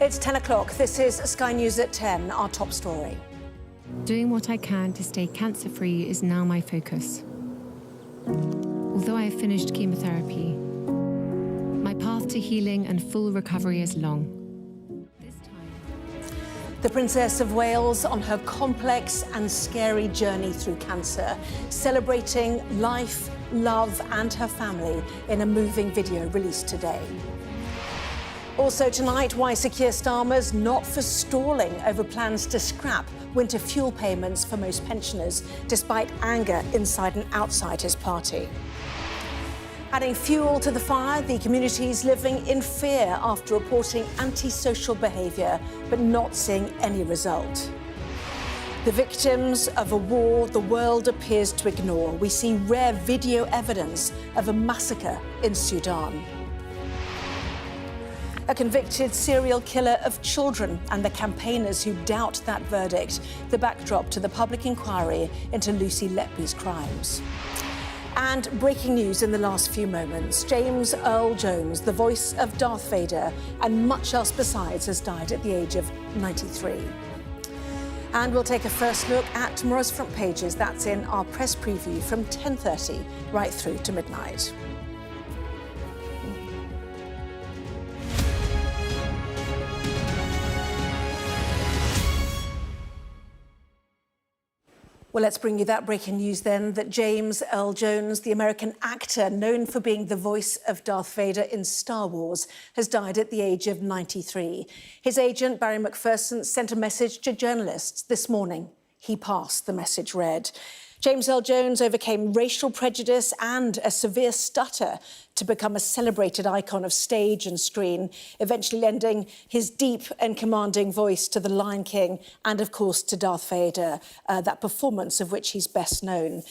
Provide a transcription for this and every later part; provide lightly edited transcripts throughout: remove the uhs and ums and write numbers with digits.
It's 10 o'clock. This is Sky News at 10, our top story. Doing what I can to stay cancer-free is now my focus. Although I have finished chemotherapy, my path to healing and full recovery is long. The Princess of Wales on her complex and scary journey through cancer, celebrating life, love and her family in a moving video released today. Also tonight, why Sir Keir Starmer's not forestalling over plans to scrap winter fuel payments for most pensioners, despite anger inside and outside his party. Adding fuel to the fire, the communities living in fear after reporting antisocial behaviour, but not seeing any result. The victims of a war the world appears to ignore. We see rare video evidence of a massacre in Sudan. A convicted serial killer of children and the campaigners who doubt that verdict, the backdrop to the public inquiry into Lucy Letby's crimes. And breaking news in the last few moments, James Earl Jones, the voice of Darth Vader and much else besides, has died at the age of 93. And we'll take a first look at tomorrow's front pages. That's in our press preview from 10:30 right through to midnight. Well, let's bring you that breaking news then, that James Earl Jones, the American actor known for being the voice of Darth Vader in Star Wars, has died at the age of 93. His agent, Barry McPherson, sent a message to journalists this morning. He passed, the message read. James Earl Jones overcame racial prejudice and a severe stutter to become a celebrated icon of stage and screen, eventually lending his deep and commanding voice to The Lion King and, of course, to Darth Vader, that performance of which he's best known.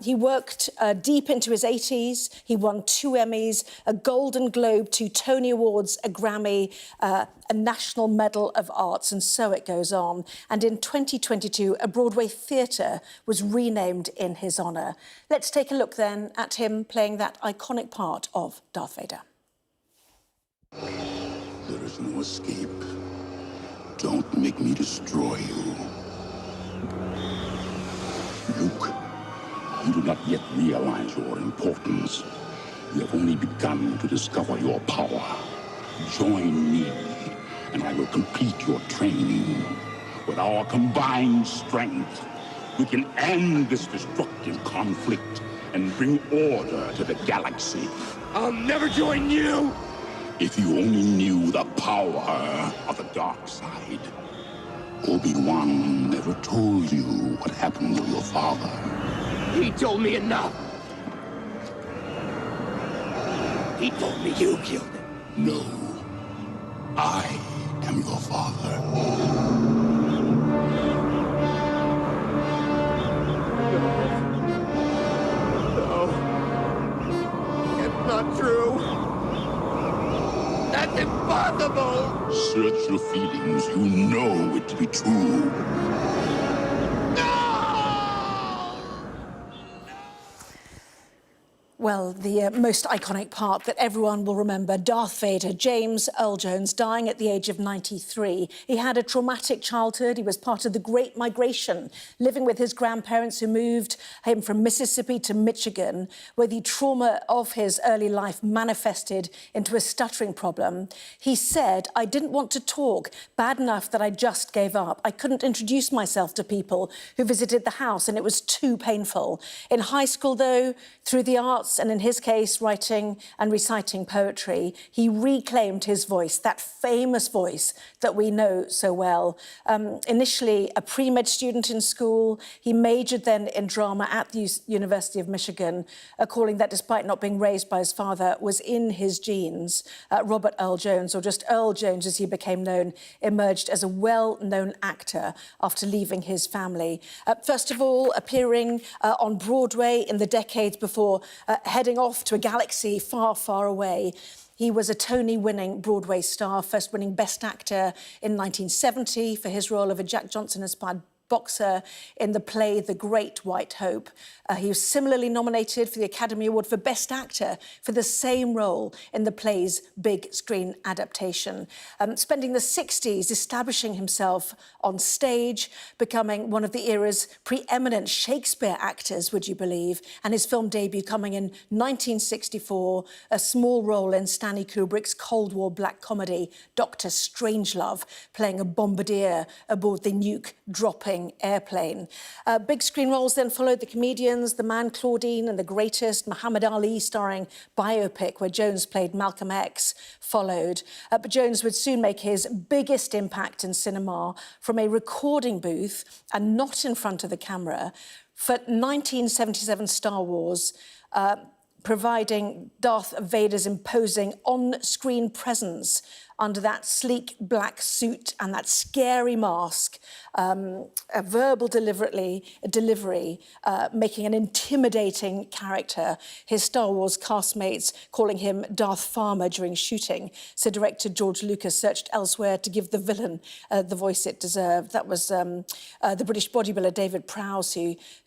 He worked deep into his 80s. He won 2 Emmys, a Golden Globe, 2 Tony Awards, a Grammy, a National Medal of Arts, and so it goes on. And in 2022, a Broadway theatre was renamed in his honour. Let's take a look then at him playing that iconic part of Darth Vader. There is no escape. Don't make me destroy you. Luke, you do not yet realize your importance. You have only begun to discover your power. Join me, and I will complete your training. With our combined strength, we can end this destructive conflict and bring order to the galaxy. I'll never join you! If you only knew the power of the dark side. Obi-Wan never told you what happened to your father. He told me enough. He told me you killed him. No. I am your father. Not true. That's impossible. Search your feelings. You know it to be true. Well, the most iconic part that everyone will remember, Darth Vader, James Earl Jones, dying at the age of 93. He had a traumatic childhood. He was part of the Great Migration, living with his grandparents who moved him from Mississippi to Michigan, where the trauma of his early life manifested into a stuttering problem. He said, "I didn't want to talk, bad enough that I just gave up. I couldn't introduce myself to people who visited the house, and it was too painful." In high school, though, through the arts, and in his case, writing and reciting poetry, he reclaimed his voice, that famous voice that we know so well. Initially a pre-med student in school, he majored then in drama at the University of Michigan, a calling that, despite not being raised by his father, was in his genes. Robert Earl Jones, or just Earl Jones as he became known, emerged as a well-known actor after leaving his family. First of all, appearing on Broadway in the decades before heading off to a galaxy far, far away. He was a Tony-winning Broadway star, first winning Best Actor in 1970 for his role of a Jack Johnson-inspired boxer in the play The Great White Hope. He was similarly nominated for the Academy Award for Best Actor for the same role in the play's big screen adaptation. Spending the 60s establishing himself on stage, becoming one of the era's preeminent Shakespeare actors, would you believe, and his film debut coming in 1964, a small role in Stanley Kubrick's Cold War black comedy Dr. Strangelove, playing a bombardier aboard the nuke-dropping airplane. Big screen roles then followed The Comedians, The Man Claudine and The Greatest, Muhammad Ali starring biopic where Jones played Malcolm X followed. But Jones would soon make his biggest impact in cinema from a recording booth and not in front of the camera for 1977 Star Wars, providing Darth Vader's imposing on-screen presence under that sleek black suit and that scary mask, a verbal delivery, making an intimidating character. His Star Wars castmates calling him Darth Farmer during shooting. So director George Lucas searched elsewhere to give the villain the voice it deserved. That was the British bodybuilder David Prowse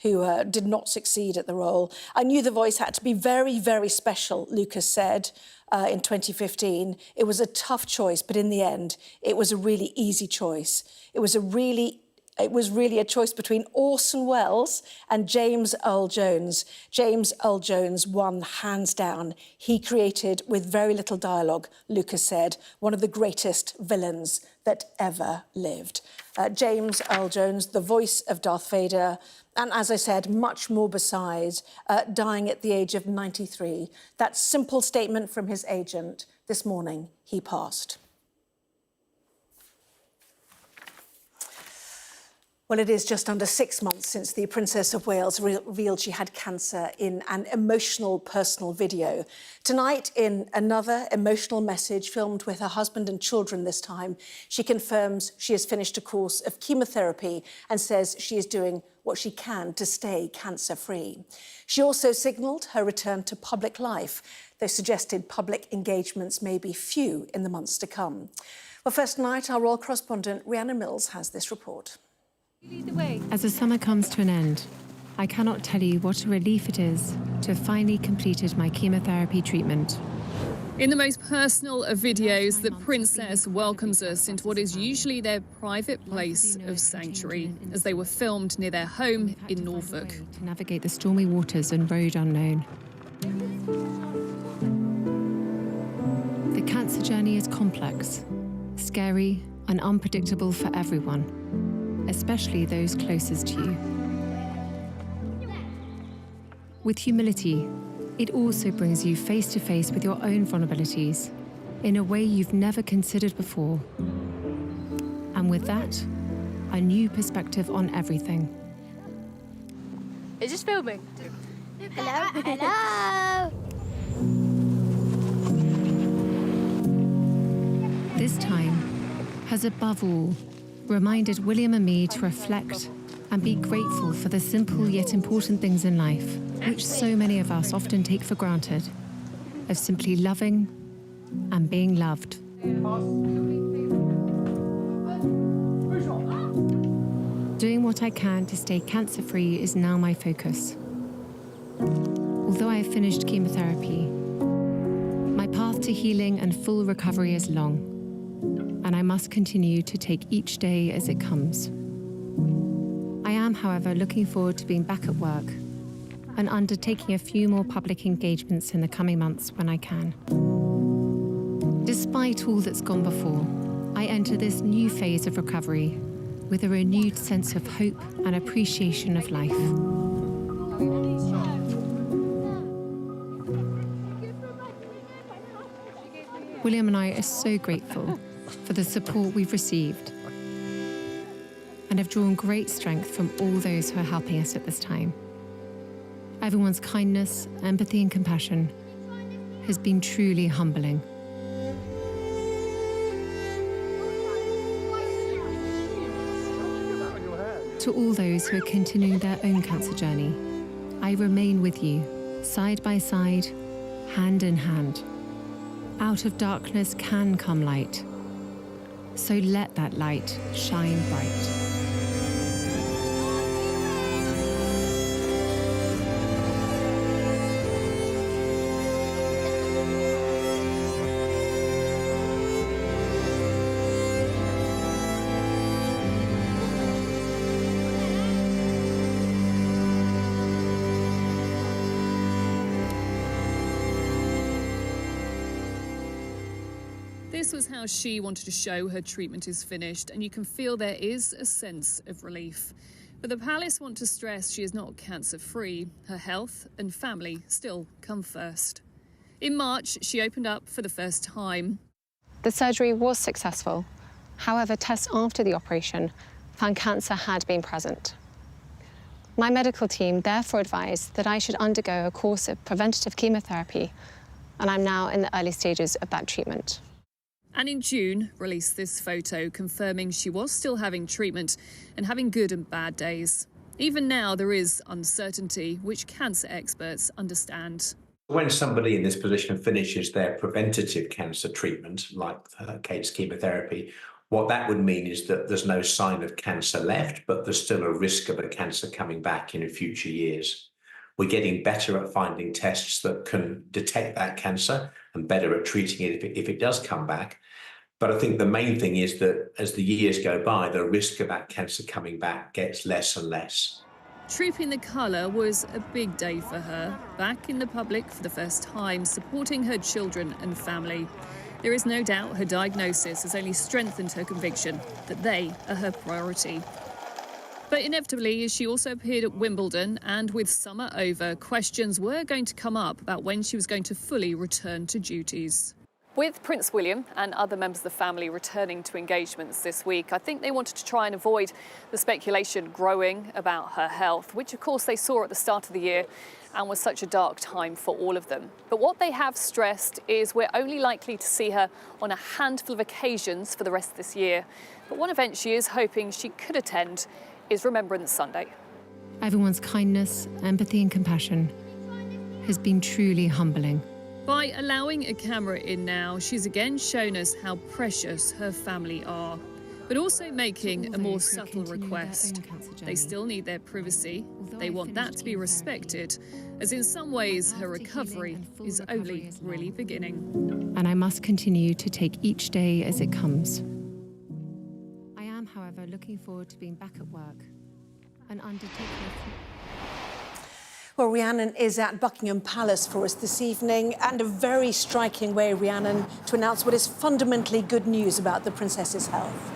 who did not succeed at the role. I knew the voice had to be very, very special, Lucas said. In 2015. It was a tough choice, but in the end, it was a really easy choice. It was really a choice between Orson Welles and James Earl Jones. James Earl Jones won hands down. He created, with very little dialogue, Lucas said, one of the greatest villains that ever lived. James Earl Jones, the voice of Darth Vader, and as I said, much more besides, dying at the age of 93. That simple statement from his agent this morning, he passed. Well, it is just under 6 months since the Princess of Wales revealed she had cancer in an emotional, personal video. Tonight, in another emotional message filmed with her husband and children this time, she confirms she has finished a course of chemotherapy and says she is doing what she can to stay cancer-free. She also signalled her return to public life, though suggested public engagements may be few in the months to come. Well, first tonight, our royal correspondent Rhiannon Mills has this report. As the summer comes to an end, I cannot tell you what a relief it is to have finally completed my chemotherapy treatment. In the most personal of videos, the princess welcomes us into what is usually their private place of sanctuary, as they were filmed near their home in Norfolk. To navigate the stormy waters and road unknown. The cancer journey is complex, scary and unpredictable for everyone, especially those closest to you. With humility, it also brings you face to face with your own vulnerabilities in a way you've never considered before. And with that, a new perspective on everything. Is this filming? Hello? Hello? This time has above all reminded William and me to reflect and be grateful for the simple yet important things in life, which so many of us often take for granted, of simply loving and being loved. Doing what I can to stay cancer-free is now my focus. Although I have finished chemotherapy, my path to healing and full recovery is long, and I must continue to take each day as it comes. I am, however, looking forward to being back at work and undertaking a few more public engagements in the coming months when I can. Despite all that's gone before, I enter this new phase of recovery with a renewed sense of hope and appreciation of life. William and I are so grateful for the support we've received and have drawn great strength from all those who are helping us at this time. Everyone's kindness, empathy and compassion has been truly humbling. To all those who are continuing their own cancer journey, I remain with you, side by side, hand in hand. Out of darkness can come light, so let that light shine bright. This was how she wanted to show her treatment is finished, and you can feel there is a sense of relief. But the palace want to stress she is not cancer-free. Her health and family still come first. In March, she opened up for the first time. The surgery was successful. However, tests after the operation found cancer had been present. My medical team therefore advised that I should undergo a course of preventative chemotherapy, and I'm now in the early stages of that treatment. And in June, released this photo confirming she was still having treatment and having good and bad days. Even now, there is uncertainty, which cancer experts understand. When somebody in this position finishes their preventative cancer treatment, like Kate's chemotherapy, what that would mean is that there's no sign of cancer left, but there's still a risk of a cancer coming back in future years. We're getting better at finding tests that can detect that cancer and better at treating it if it does come back. But I think the main thing is that as the years go by, the risk of that cancer coming back gets less and less. Trooping the colour was a big day for her, back in the public for the first time, supporting her children and family. There is no doubt her diagnosis has only strengthened her conviction that they are her priority. But inevitably, she also appeared at Wimbledon, and with summer over, questions were going to come up about when she was going to fully return to duties. With Prince William and other members of the family returning to engagements this week, I think they wanted to try and avoid the speculation growing about her health, which of course they saw at the start of the year and was such a dark time for all of them. But what they have stressed is we're only likely to see her on a handful of occasions for the rest of this year. But one event she is hoping she could attend is Remembrance Sunday. Everyone's kindness, empathy and compassion has been truly humbling. By allowing a camera in now, she's again shown us how precious her family are, but also making a more subtle request. They still need their privacy. They want that to be respected, as in some ways her recovery is only really beginning. And I must continue to take each day as it comes. I am, however, looking forward to being back at work and undertaking. Well, Rhiannon is at Buckingham Palace for us this evening, and a very striking way, Rhiannon, to announce what is fundamentally good news about the Princess's health.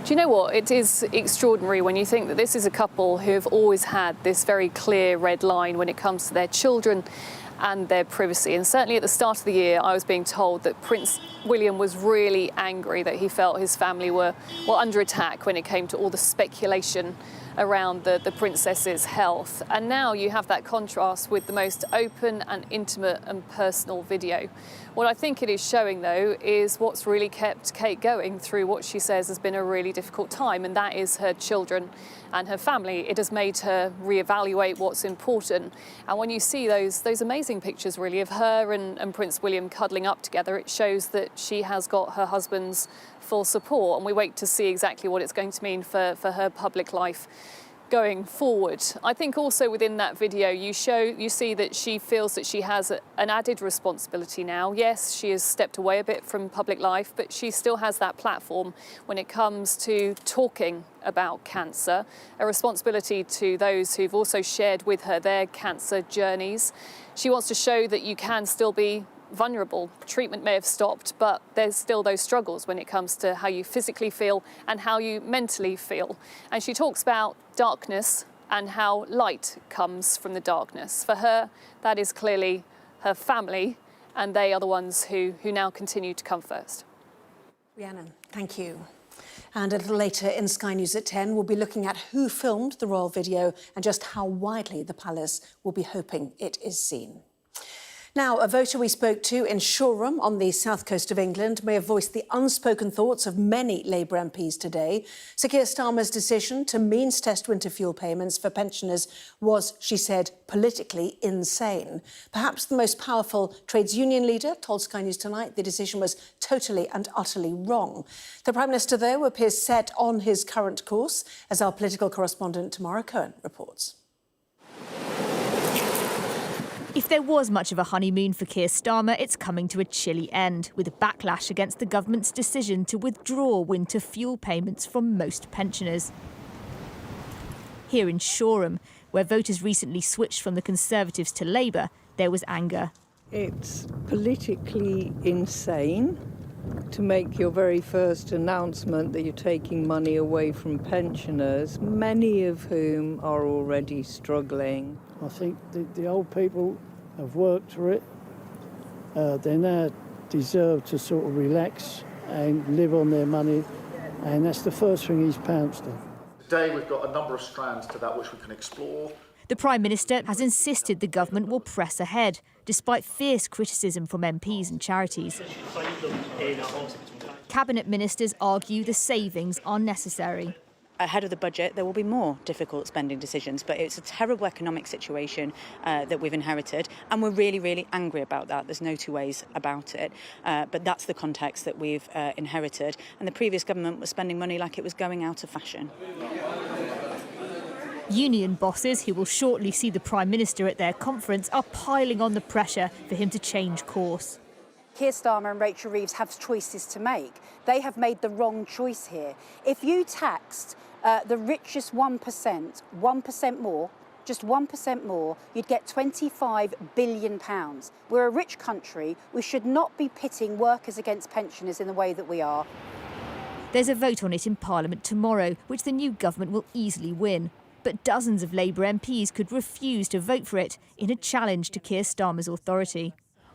Do you know what? It is extraordinary when you think that this is a couple who have always had this very clear red line when it comes to their children and their privacy. And certainly at the start of the year, I was being told that Prince William was really angry that he felt his family were under attack when it came to all the speculation around the princess's health. And now you have that contrast with the most open and intimate and personal video. What I think it is showing, though, is what's really kept Kate going through what she says has been a really difficult time, and that is her children and her family. It has made her reevaluate what's important. And when you see those amazing pictures, really, of her and Prince William cuddling up together, it shows that she has got her husband's full support, and we wait to see exactly what it's going to mean for her public life going forward. I think also within that video you see that she feels that she has an added responsibility now. Yes, she has stepped away a bit from public life, but she still has that platform when it comes to talking about cancer, a responsibility to those who've also shared with her their cancer journeys. She wants to show that you can still be vulnerable. Treatment may have stopped, but there's still those struggles when it comes to how you physically feel and how you mentally feel. And she talks about darkness and how light comes from the darkness. For her, that is clearly her family, and they are the ones who now continue to come first. Rhiannon, thank you. And a little later in Sky News at 10, we'll be looking at who filmed the royal video and just how widely the palace will be hoping it is seen. Now, a voter we spoke to in Shoreham on the south coast of England may have voiced the unspoken thoughts of many Labour MPs today. Sir Keir Starmer's decision to means test winter fuel payments for pensioners was, she said, politically insane. Perhaps the most powerful trades union leader told Sky News Tonight the decision was totally and utterly wrong. The Prime Minister, though, appears set on his current course, as our political correspondent Tamara Cohen reports. If there was much of a honeymoon for Keir Starmer, it's coming to a chilly end, with a backlash against the government's decision to withdraw winter fuel payments from most pensioners. Here in Shoreham, where voters recently switched from the Conservatives to Labour, there was anger. It's politically insane. to make your very first announcement that you're taking money away from pensioners, many of whom are already struggling. I think the old people have worked for it. They now deserve to sort of relax and live on their money, and that's the first thing he's pounced on. Today we've got a number of strands to that which we can explore. The Prime Minister has insisted the government will press ahead, despite fierce criticism from MPs and charities. Cabinet ministers argue the savings are necessary. Ahead of the budget, there will be more difficult spending decisions, but it's a terrible economic situation that we've inherited, and we're really, really angry about that. There's no two ways about it, but that's the context that we've inherited, and the previous government was spending money like it was going out of fashion. Union bosses, who will shortly see the Prime Minister at their conference, are piling on the pressure for him to change course. Keir Starmer and Rachel Reeves have choices to make. They have made the wrong choice here. If you taxed the richest 1% more, just 1% more, you'd get £25 billion. We're a rich country. We should not be pitting workers against pensioners in the way that we are. There's a vote on it in Parliament tomorrow, which the new government will easily win. But dozens of Labour MPs could refuse to vote for it in a challenge to Keir Starmer's authority.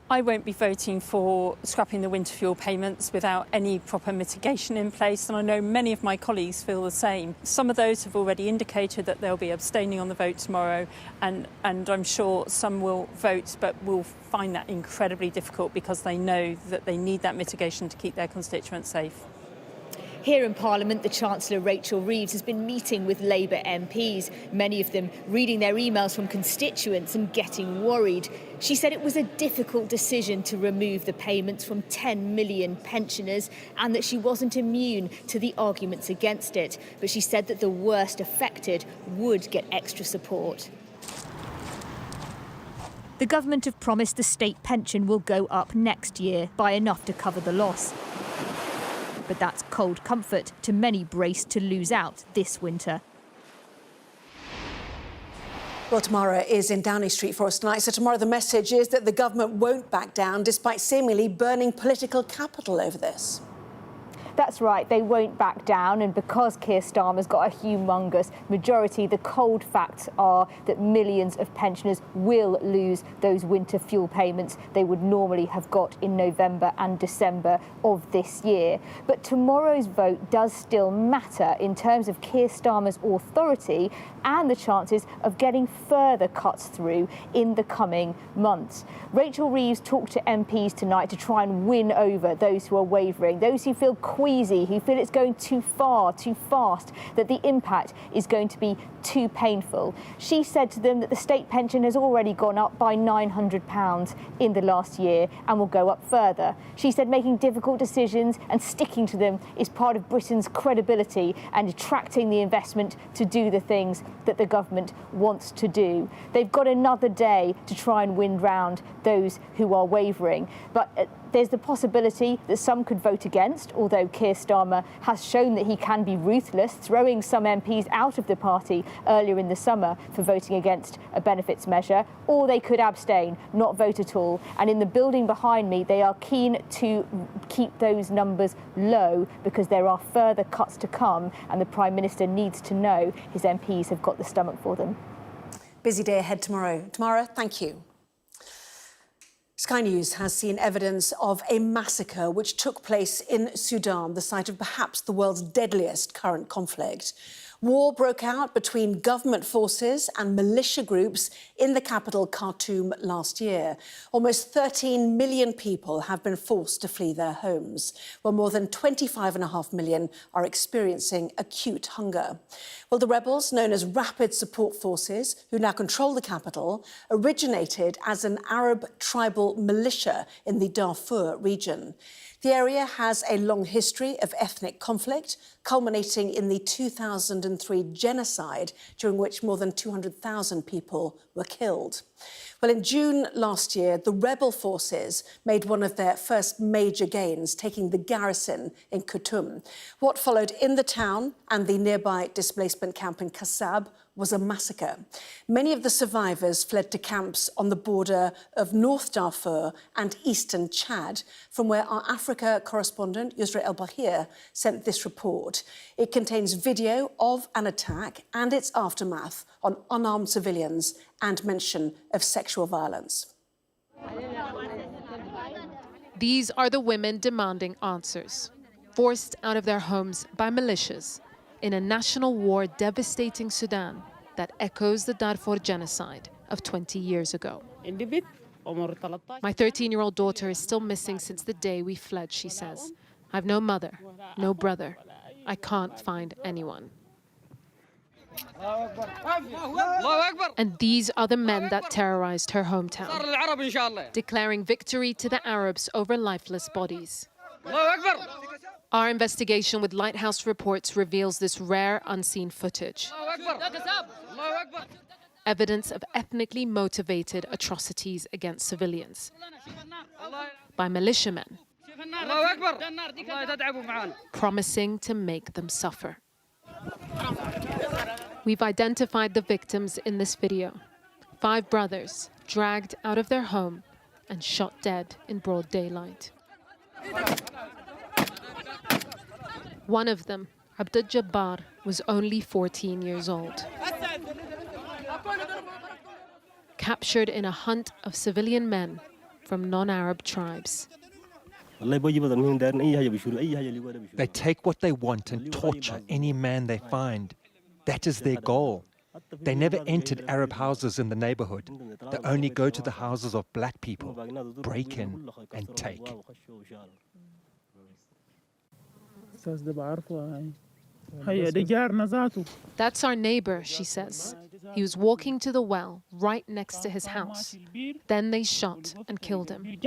I won't be voting for scrapping the winter fuel payments without any proper mitigation in place, and I know many of my colleagues feel the same. Some of those have already indicated that they'll be abstaining on the vote tomorrow, and I'm sure some will vote, but will find that incredibly difficult because they know that they need that mitigation to keep their constituents safe. Here in Parliament, the Chancellor Rachel Reeves has been meeting with Labour MPs, many of them reading their emails from constituents and getting worried. She said it was a difficult decision to remove the payments from 10 million pensioners and that she wasn't immune to the arguments against it. But she said that the worst affected would get extra support. The government have promised the state pension will go up next year by enough to cover the loss. But that's cold comfort to many braced to lose out this winter. Well, Tamara is in Downing Street for us tonight. So, Tamara, the message is that the government won't back down despite seemingly burning political capital over this. That's right, they won't back down, and because Keir Starmer's got a humongous majority, the cold facts are that millions of pensioners will lose those winter fuel payments they would normally have got in November and December of this year. But tomorrow's vote does still matter in terms of Keir Starmer's authority and the chances of getting further cuts through in the coming months. Rachel Reeves talked to MPs tonight to try and win over those who are wavering, those who feel queasy, who feel it's going too far, too fast, that the impact is going to be too painful. She said to them that the state pension has already gone up by £900 in the last year and will go up further. She said making difficult decisions and sticking to them is part of Britain's credibility and attracting the investment to do the things that the government wants to do. They've got another day to try and win round those who are wavering. But there's the possibility that some could vote against, although Keir Starmer has shown that he can be ruthless, throwing some MPs out of the party earlier in the summer for voting against a benefits measure, or they could abstain, not vote at all. And in the building behind me, they are keen to keep those numbers low because there are further cuts to come, and the Prime Minister needs to know his MPs have got the stomach for them. Busy day ahead tomorrow. Tamara, thank you. Sky News has seen evidence of a massacre which took place in Sudan, the site of perhaps the world's deadliest current conflict. War broke out between government forces and militia groups in the capital, Khartoum, last year. Almost 13 million people have been forced to flee their homes, while more than 25.5 million are experiencing acute hunger. Well, the rebels, known as Rapid Support Forces, who now control the capital, originated as an Arab tribal militia in the Darfur region. The area has a long history of ethnic conflict, culminating in the 2003 genocide, during which more than 200,000 people were killed. Well, in June last year, the rebel forces made one of their first major gains, taking the garrison in Khartoum. What followed in the town and the nearby displacement camp in Kassab was a massacre. Many of the survivors fled to camps on the border of North Darfur and eastern Chad, from where our African Africa correspondent Yusra El Bahir sent this report. It contains video of an attack and its aftermath on unarmed civilians and mention of sexual violence. These are the women demanding answers, forced out of their homes by militias in a national war devastating Sudan that echoes the Darfur genocide of 20 years ago. My 13-year-old daughter is still missing since the day we fled, she says. I've no mother, no brother. I can't find anyone. And these are the men that terrorized her hometown, declaring victory to the Arabs over lifeless bodies. Our investigation with Lighthouse Reports reveals this rare, unseen footage. Evidence of ethnically motivated atrocities against civilians by militiamen, promising to make them suffer. We've identified the victims in this video. 5 brothers dragged out of their home and shot dead in broad daylight. One of them, Abdul Jabbar, was only 14 years old. Captured in a hunt of civilian men from non-Arab tribes. They take what they want and torture any man they find. That is their goal. They never entered Arab houses in the neighborhood. They only go to the houses of black people, break in and take. That's our neighbor, she says. He was walking to the well right next to his house. Then they shot and killed him.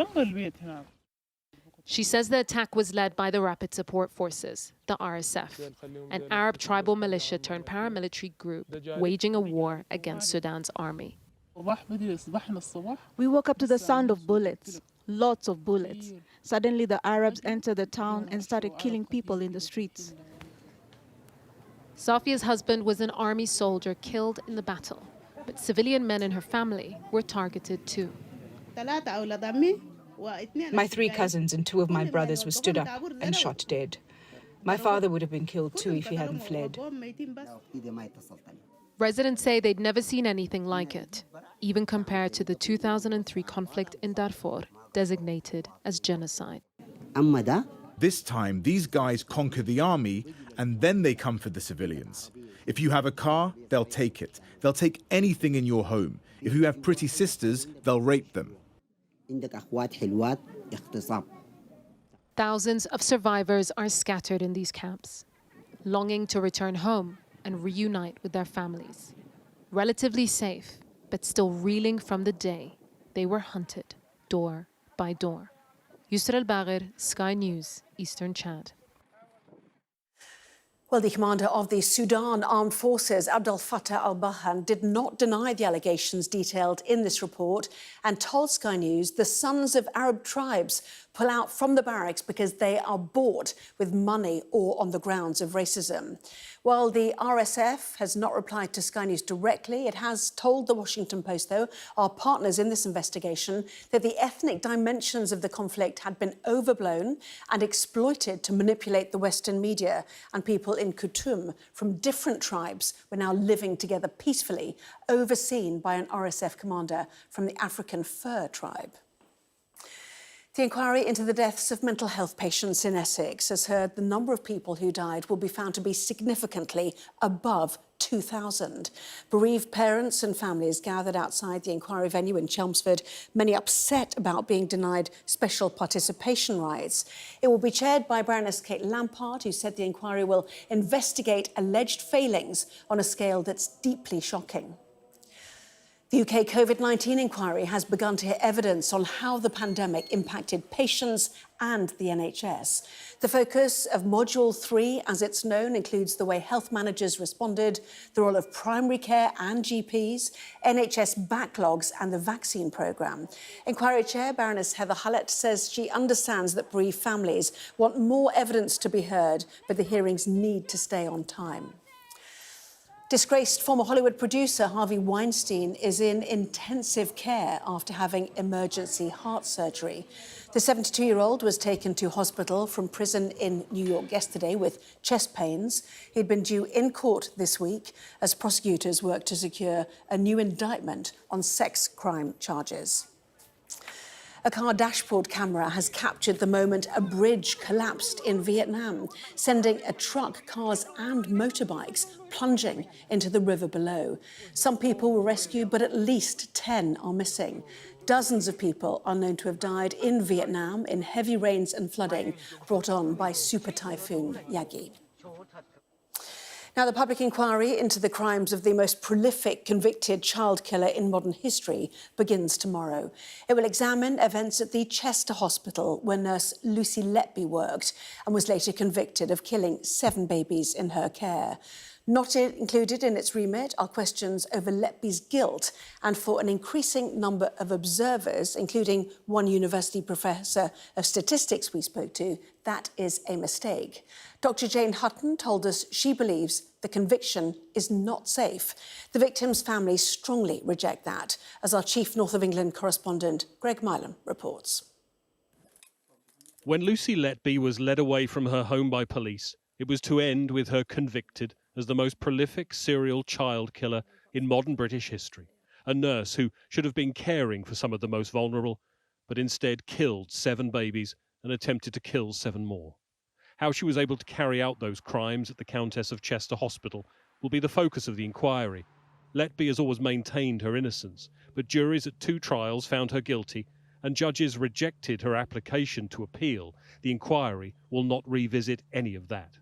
She says the attack was led by the Rapid Support Forces, the RSF, an Arab tribal militia turned paramilitary group waging a war against Sudan's army. We woke up to the sound of bullets, lots of bullets. Suddenly the Arabs entered the town and started killing people in the streets. Safia's husband was an army soldier killed in the battle, but civilian men in her family were targeted too. My 3 cousins and 2 of my brothers were stood up and shot dead. My father would have been killed too if he hadn't fled. Residents say they'd never seen anything like it, even compared to the 2003 conflict in Darfur, designated as genocide. This time, these guys conquer the army, and then they come for the civilians. If you have a car, they'll take it. They'll take anything in your home. If you have pretty sisters, they'll rape them. Thousands of survivors are scattered in these camps, longing to return home and reunite with their families. Relatively safe, but still reeling from the day they were hunted door by door. Yusra El-Bagher, Sky News, Eastern Chad. Well, the commander of the Sudan Armed Forces, Abdel Fattah al-Burhan, did not deny the allegations detailed in this report and told Sky News the sons of Arab tribes pull out from the barracks because they are bought with money or on the grounds of racism. While the RSF has not replied to Sky News directly, it has told the Washington Post, though, our partners in this investigation, that the ethnic dimensions of the conflict had been overblown and exploited to manipulate the Western media, and people in Khartoum from different tribes were now living together peacefully, overseen by an RSF commander from the African Fur tribe. The inquiry into the deaths of mental health patients in Essex has heard the number of people who died will be found to be significantly above 2,000. Bereaved parents and families gathered outside the inquiry venue in Chelmsford, many upset about being denied special participation rights. It will be chaired by Baroness Kate Lampard, who said the inquiry will investigate alleged failings on a scale that's deeply shocking. The UK COVID-19 inquiry has begun to hear evidence on how the pandemic impacted patients and the NHS. The focus of Module 3, as it's known, includes the way health managers responded, the role of primary care and GPs, NHS backlogs and the vaccine programme. Inquiry Chair Baroness Heather Hullett says she understands that bereaved families want more evidence to be heard, but the hearings need to stay on time. Disgraced former Hollywood producer Harvey Weinstein is in intensive care after having emergency heart surgery. The 72-year-old was taken to hospital from prison in New York yesterday with chest pains. He'd been due in court this week as prosecutors work to secure a new indictment on sex crime charges. A car dashboard camera has captured the moment a bridge collapsed in Vietnam, sending a truck, cars and motorbikes plunging into the river below. Some people were rescued, but at least 10 are missing. Dozens of people are known to have died in Vietnam in heavy rains and flooding brought on by Super Typhoon Yagi. Now, the public inquiry into the crimes of the most prolific convicted child killer in modern history begins tomorrow. It will examine events at the Chester Hospital where nurse Lucy Letby worked and was later convicted of killing 7 babies in her care. Not included in its remit are questions over Letby's guilt, and for an increasing number of observers, including one university professor of statistics we spoke to, that is a mistake. Dr. Jane Hutton told us she believes the conviction is not safe. The victims' families strongly reject that, as our chief North of England correspondent Greg Milam reports. When Lucy Letby was led away from her home by police, it was to end with her convicted as the most prolific serial child killer in modern British history. A nurse who should have been caring for some of the most vulnerable, but instead killed 7 babies and attempted to kill 7 more. How she was able to carry out those crimes at the Countess of Chester Hospital will be the focus of the inquiry. Letby has always maintained her innocence, but juries at 2 trials found her guilty, and judges rejected her application to appeal. The inquiry will not revisit any of that.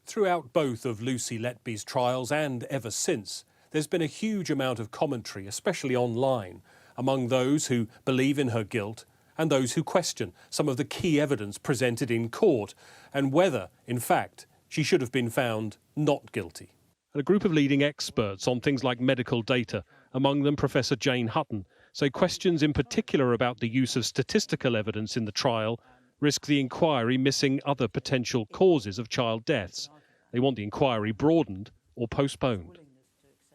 Throughout both of Lucy Letby's trials and ever since, there's been a huge amount of commentary, especially online, among those who believe in her guilt and those who question some of the key evidence presented in court and whether, in fact, she should have been found not guilty. And a group of leading experts on things like medical data, among them Professor Jane Hutton, say questions in particular about the use of statistical evidence in the trial risk the inquiry missing other potential causes of child deaths. They want the inquiry broadened or postponed.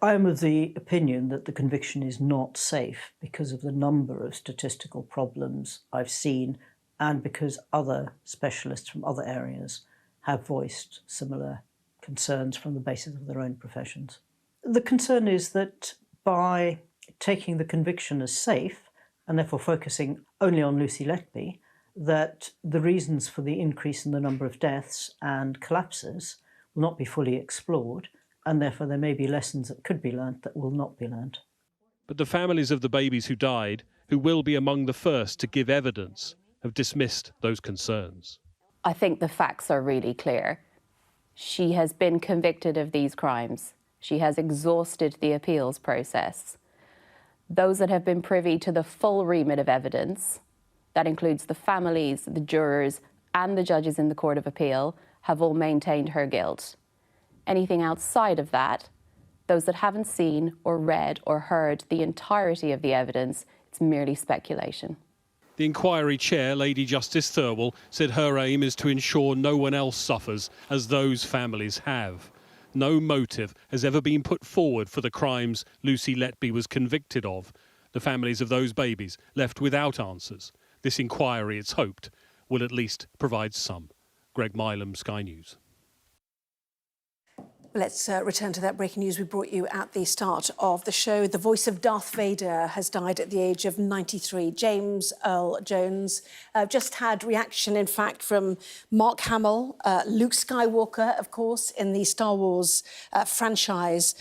I am of the opinion that the conviction is not safe because of the number of statistical problems I've seen and because other specialists from other areas have voiced similar concerns from the basis of their own professions. The concern is that by taking the conviction as safe and therefore focusing only on Lucy Letby, that the reasons for the increase in the number of deaths and collapses will not be fully explored, and therefore there may be lessons that could be learnt that will not be learnt. But the families of the babies who died, who will be among the first to give evidence, have dismissed those concerns. I think the facts are really clear. She has been convicted of these crimes. She has exhausted the appeals process. Those that have been privy to the full remit of evidence, that includes the families, the jurors, and the judges in the Court of Appeal, have all maintained her guilt. Anything outside of that, those that haven't seen or read or heard the entirety of the evidence, it's merely speculation. The inquiry chair, Lady Justice Thirlwell, said her aim is to ensure no one else suffers as those families have. No motive has ever been put forward for the crimes Lucy Letby was convicted of. The families of those babies left without answers. This inquiry, it's hoped, will at least provide some. Greg Milam, Sky News. Let's return to that breaking news we brought you at the start of the show. The voice of Darth Vader has died at the age of 93. James Earl Jones just had reaction, in fact, from Mark Hamill, Luke Skywalker, of course, in the Star Wars franchise.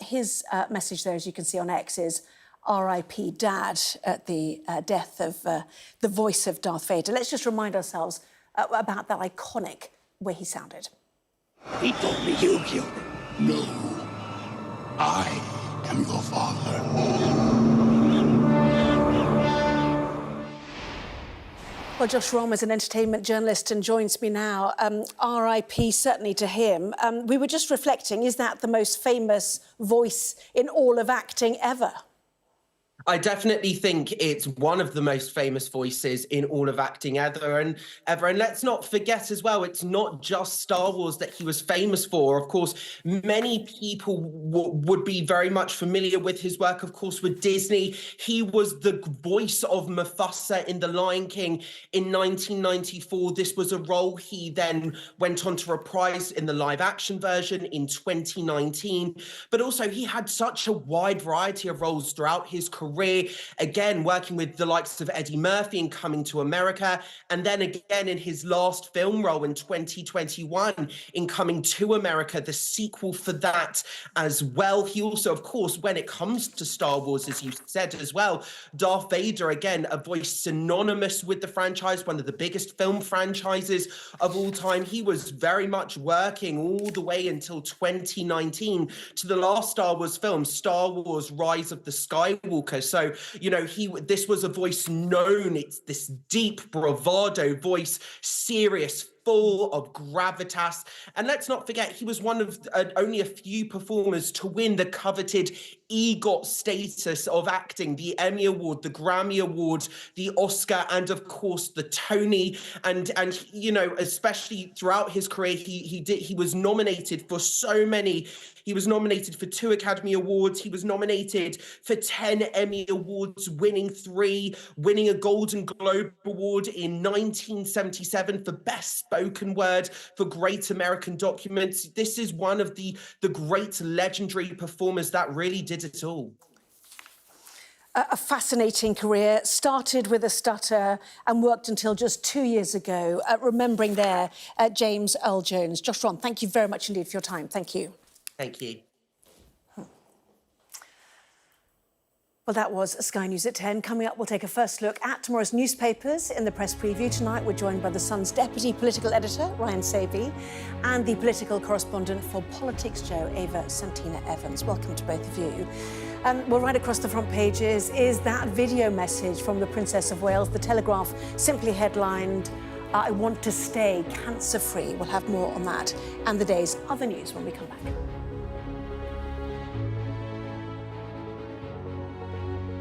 His message there, as you can see on X, is R.I.P. Dad at the death of the voice of Darth Vader. Let's just remind ourselves about that iconic way he sounded. He told me you killed him. No. I am your father. Well, Josh Rom is an entertainment journalist and joins me now. R.I.P. certainly to him. We were just reflecting, is that the most famous voice in all of acting ever? I definitely think it's one of the most famous voices in all of acting ever. And let's not forget as well, it's not just Star Wars that he was famous for. Of course, many people would be very much familiar with his work, of course, with Disney. He was the voice of Mufasa in The Lion King in 1994. This was a role he then went on to reprise in the live action version in 2019. But also he had such a wide variety of roles throughout his career, again, working with the likes of Eddie Murphy in Coming to America, and then again in his last film role in 2021 in Coming to America, the sequel for that as well. He also, of course, when it comes to Star Wars, as you said as well, Darth Vader, again, a voice synonymous with the franchise, one of the biggest film franchises of all time. He was very much working all the way until 2019 to the last Star Wars film, Star Wars Rise of the Skywalker. So, you know, this was a voice known. It's this deep bravado voice, serious, full of gravitas. And let's not forget, he was one of only a few performers to win the coveted EGOT status of acting, the Emmy Award, the Grammy Award, the Oscar, and of course the Tony. And you know, especially throughout his career, he was nominated for so many. He was nominated for 2 Academy Awards. He was nominated for 10 Emmy Awards, winning 3, winning a Golden Globe Award in 1977 for Best Spoken Word for Great American Documents. This is one of the great legendary performers that really did it all. A fascinating career, started with a stutter and worked until just 2 years ago, remembering there James Earl Jones. Josh Ron, thank you very much indeed for your time. Thank you. Thank you. Well, that was Sky News at 10. Coming up, we'll take a first look at tomorrow's newspapers. In the press preview tonight, we're joined by The Sun's deputy political editor, Ryan Sabey, and the political correspondent for Politics Joe, Ava Santina Evans. Welcome to both of you. Well, right across the front pages is that video message from the Princess of Wales. The Telegraph simply headlined, "I want to stay cancer-free." We'll have more on that and the day's other news when we come back.